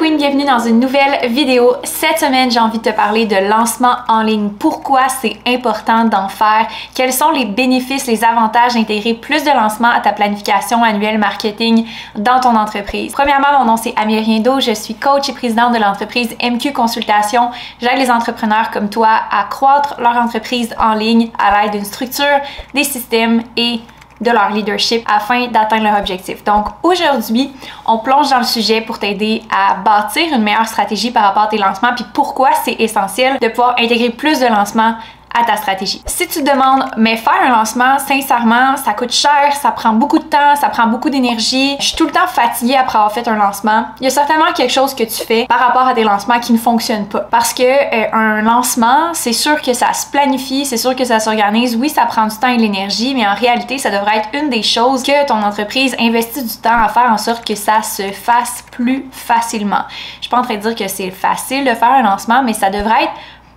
Queen, bienvenue dans une nouvelle vidéo. Cette semaine, j'ai envie de te parler de lancement en ligne. Pourquoi c'est important d'en faire? Quels sont les bénéfices, les avantages d'intégrer plus de lancements à ta planification annuelle marketing dans ton entreprise? Premièrement, mon nom c'est Amie Riendo, je suis coach et présidente de l'entreprise MQ Consultation. J'aide les entrepreneurs comme toi à croître leur entreprise en ligne à l'aide d'une structure, des systèmes et de leur leadership afin d'atteindre leur objectif. Donc aujourd'hui, on plonge dans le sujet pour t'aider à bâtir une meilleure stratégie par rapport à tes lancements, puis pourquoi c'est essentiel de pouvoir intégrer plus de lancements à ta stratégie. Si tu te demandes, mais faire un lancement, sincèrement, ça coûte cher, ça prend beaucoup de temps, ça prend beaucoup d'énergie, je suis tout le temps fatiguée après avoir fait un lancement, il y a certainement quelque chose que tu fais par rapport à tes lancements qui ne fonctionne pas. Parce que un lancement, c'est sûr que ça se planifie, c'est sûr que ça s'organise, oui, ça prend du temps et de l'énergie, mais en réalité, ça devrait être une des choses que ton entreprise investit du temps à faire en sorte que ça se fasse plus facilement. Je suis pas en train de dire que c'est facile de faire un lancement, mais ça devrait être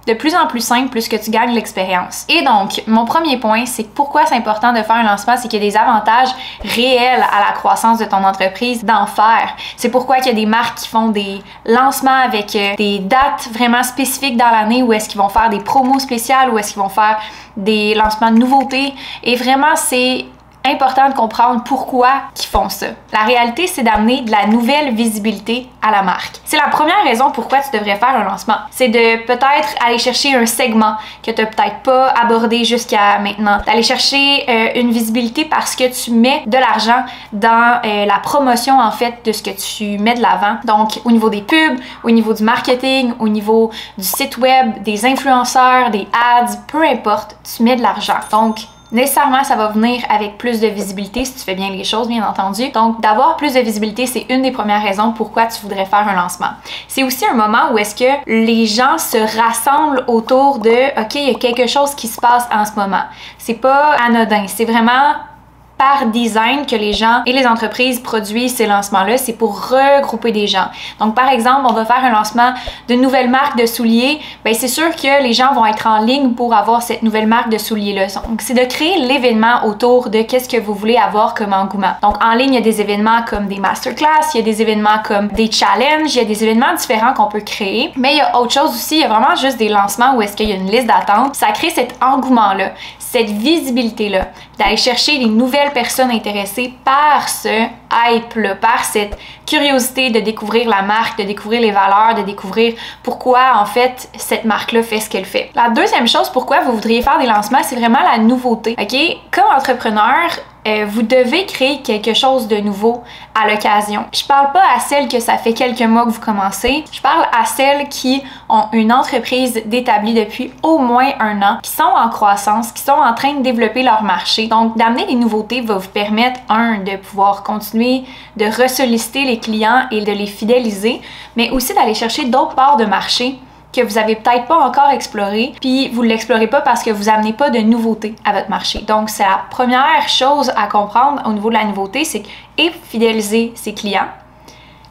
de plus en plus simple plus que tu gagnes l'expérience. Et donc, mon premier point, c'est pourquoi c'est important de faire un lancement, c'est qu'il y a des avantages réels à la croissance de ton entreprise d'en faire. C'est pourquoi il y a des marques qui font des lancements avec des dates vraiment spécifiques dans l'année où est-ce qu'ils vont faire des promos spéciales, où est-ce qu'ils vont faire des lancements de nouveautés. Et vraiment, c'est important de comprendre pourquoi ils font ça. La réalité, c'est d'amener de la nouvelle visibilité à la marque. C'est la première raison pourquoi tu devrais faire un lancement. C'est de peut-être aller chercher un segment que tu n'as peut-être pas abordé jusqu'à maintenant. D'aller chercher une visibilité parce que tu mets de l'argent dans la promotion en fait de ce que tu mets de l'avant. Donc au niveau des pubs, au niveau du marketing, au niveau du site web, des influenceurs, des ads, peu importe, tu mets de l'argent. Donc nécessairement, ça va venir avec plus de visibilité si tu fais bien les choses, bien entendu. Donc, d'avoir plus de visibilité, c'est une des premières raisons pourquoi tu voudrais faire un lancement. C'est aussi un moment où est-ce que les gens se rassemblent autour de « OK, il y a quelque chose qui se passe en ce moment ». C'est pas anodin, c'est vraiment par design que les gens et les entreprises produisent ces lancements-là, c'est pour regrouper des gens. Donc, par exemple, on va faire un lancement d'une nouvelle marque de souliers, bien, c'est sûr que les gens vont être en ligne pour avoir cette nouvelle marque de souliers-là. Donc, c'est de créer l'événement autour de qu'est-ce que vous voulez avoir comme engouement. Donc, en ligne, il y a des événements comme des masterclass, il y a des événements comme des challenges, il y a des événements différents qu'on peut créer, mais il y a autre chose aussi, il y a vraiment juste des lancements où est-ce qu'il y a une liste d'attente. Ça crée cet engouement-là, cette visibilité-là, d'aller chercher les nouvelles personnes intéressées par ce hype-là, par cette curiosité de découvrir la marque, de découvrir les valeurs, de découvrir pourquoi en fait cette marque-là fait ce qu'elle fait. La deuxième chose pourquoi vous voudriez faire des lancements, c'est vraiment la nouveauté. OK? Comme entrepreneur, vous devez créer quelque chose de nouveau à l'occasion. Je parle pas à celles que ça fait quelques mois que vous commencez, je parle à celles qui ont une entreprise d'établie depuis au moins un an, qui sont en croissance, qui sont en train de développer leur marché. Donc, d'amener des nouveautés va vous permettre, de pouvoir continuer de ressolliciter les clients et de les fidéliser, mais aussi d'aller chercher d'autres parts de marché que vous avez peut-être pas encore exploré, puis vous l'explorez pas parce que vous amenez pas de nouveautés à votre marché. Donc, c'est la première chose à comprendre au niveau de la nouveauté, c'est fidéliser ses clients,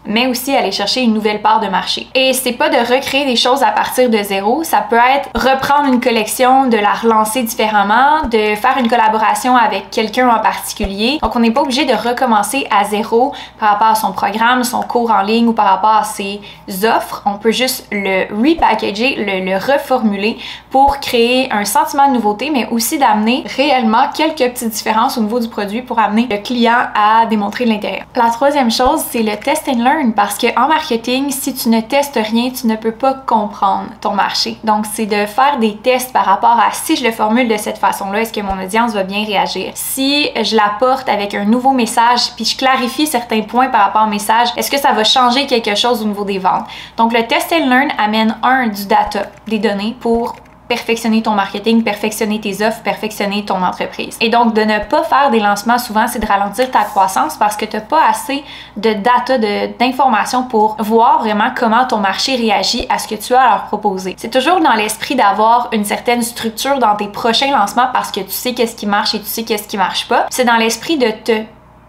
mais aussi aller chercher une nouvelle part de marché. Et c'est pas de recréer des choses à partir de zéro, ça peut être reprendre une collection, de la relancer différemment, de faire une collaboration avec quelqu'un en particulier. Donc on n'est pas obligé de recommencer à zéro par rapport à son programme, son cours en ligne ou par rapport à ses offres. On peut juste le repackager, le reformuler pour créer un sentiment de nouveauté, mais aussi d'amener réellement quelques petites différences au niveau du produit pour amener le client à démontrer de l'intérêt. La troisième chose, c'est le test and learn. Parce qu'en marketing, si tu ne testes rien, tu ne peux pas comprendre ton marché. Donc, c'est de faire des tests par rapport à si je le formule de cette façon-là, est-ce que mon audience va bien réagir? Si je l'apporte avec un nouveau message, puis je clarifie certains points par rapport au message, est-ce que ça va changer quelque chose au niveau des ventes? Donc, le test and learn amène du data, des données pour perfectionner ton marketing, perfectionner tes offres, perfectionner ton entreprise. Et donc, de ne pas faire des lancements, souvent, c'est de ralentir ta croissance parce que tu n'as pas assez de data, d'informations pour voir vraiment comment ton marché réagit à ce que tu as à leur proposer. C'est toujours dans l'esprit d'avoir une certaine structure dans tes prochains lancements parce que tu sais qu'est-ce qui marche et tu sais qu'est-ce qui marche pas. C'est dans l'esprit de te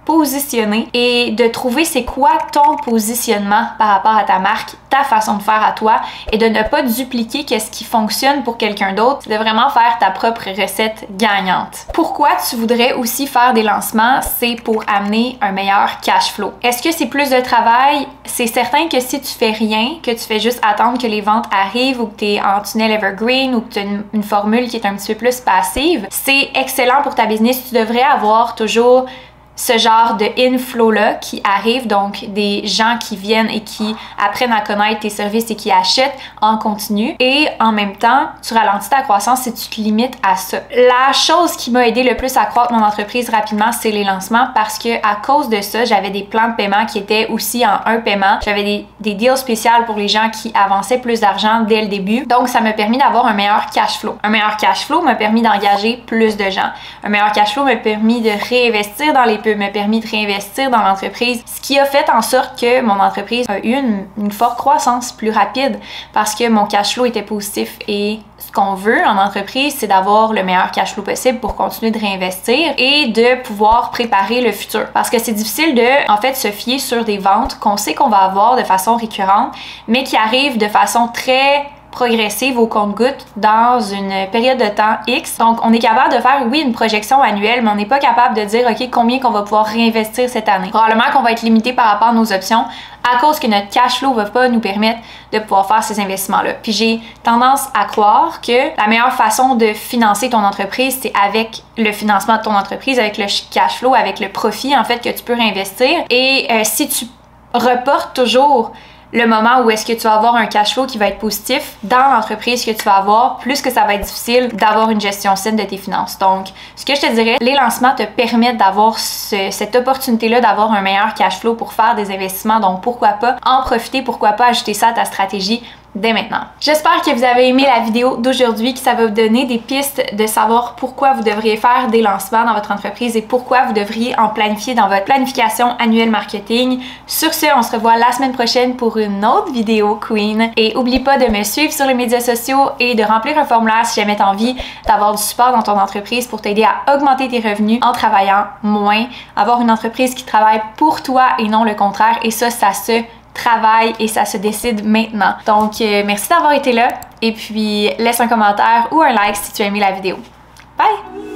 positionner et de trouver c'est quoi ton positionnement par rapport à ta marque, ta façon de faire à toi et de ne pas dupliquer qu'est-ce qui fonctionne pour quelqu'un d'autre, de vraiment faire ta propre recette gagnante. Pourquoi tu voudrais aussi faire des lancements? C'est pour amener un meilleur cash flow. Est-ce que c'est plus de travail? C'est certain que si tu fais rien, que tu fais juste attendre que les ventes arrivent ou que tu es en tunnel evergreen ou que tu as une formule qui est un petit peu plus passive, c'est excellent pour ta business. Tu devrais avoir toujours ce genre de inflow-là qui arrive, donc des gens qui viennent et qui apprennent à connaître tes services et qui achètent en continu. Et en même temps, tu ralentis ta croissance si tu te limites à ça. La chose qui m'a aidé le plus à croître mon entreprise rapidement, c'est les lancements parce que à cause de ça, j'avais des plans de paiement qui étaient aussi en un paiement. J'avais des deals spéciaux pour les gens qui avançaient plus d'argent dès le début. Donc, ça m'a permis d'avoir un meilleur cash flow. Un meilleur cash flow m'a permis d'engager plus de gens. Un meilleur cash flow m'a permis de réinvestir dans les m'a permis de réinvestir dans l'entreprise, ce qui a fait en sorte que mon entreprise a eu une forte croissance plus rapide parce que mon cash flow était positif. Et ce qu'on veut en entreprise, c'est d'avoir le meilleur cash flow possible pour continuer de réinvestir et de pouvoir préparer le futur. Parce que c'est difficile de, en fait, se fier sur des ventes qu'on sait qu'on va avoir de façon récurrente, mais qui arrivent de façon très progressive au compte-gouttes dans une période de temps X. Donc, on est capable de faire, oui, une projection annuelle, mais on n'est pas capable de dire, OK, combien qu'on va pouvoir réinvestir cette année. Probablement qu'on va être limité par rapport à nos options à cause que notre cash flow va pas nous permettre de pouvoir faire ces investissements-là. Puis j'ai tendance à croire que la meilleure façon de financer ton entreprise, c'est avec le financement de ton entreprise, avec le cash flow, avec le profit, en fait, que tu peux réinvestir. Et si tu reportes toujours le moment où est-ce que tu vas avoir un cash flow qui va être positif dans l'entreprise que tu vas avoir, plus que ça va être difficile d'avoir une gestion saine de tes finances. Donc, ce que je te dirais, les lancements te permettent d'avoir cette opportunité-là d'avoir un meilleur cash flow pour faire des investissements. Donc, pourquoi pas en profiter, pourquoi pas ajouter ça à ta stratégie dès maintenant. J'espère que vous avez aimé la vidéo d'aujourd'hui, que ça va vous donner des pistes de savoir pourquoi vous devriez faire des lancements dans votre entreprise et pourquoi vous devriez en planifier dans votre planification annuelle marketing. Sur ce, on se revoit la semaine prochaine pour une autre vidéo Queen. Et oublie pas de me suivre sur les médias sociaux et de remplir un formulaire si jamais tu as envie d'avoir du support dans ton entreprise pour t'aider à augmenter tes revenus en travaillant moins, avoir une entreprise qui travaille pour toi et non le contraire. Et ça se travaille et ça se décide maintenant. Donc, merci d'avoir été là et puis laisse un commentaire ou un like si tu as aimé la vidéo. Bye!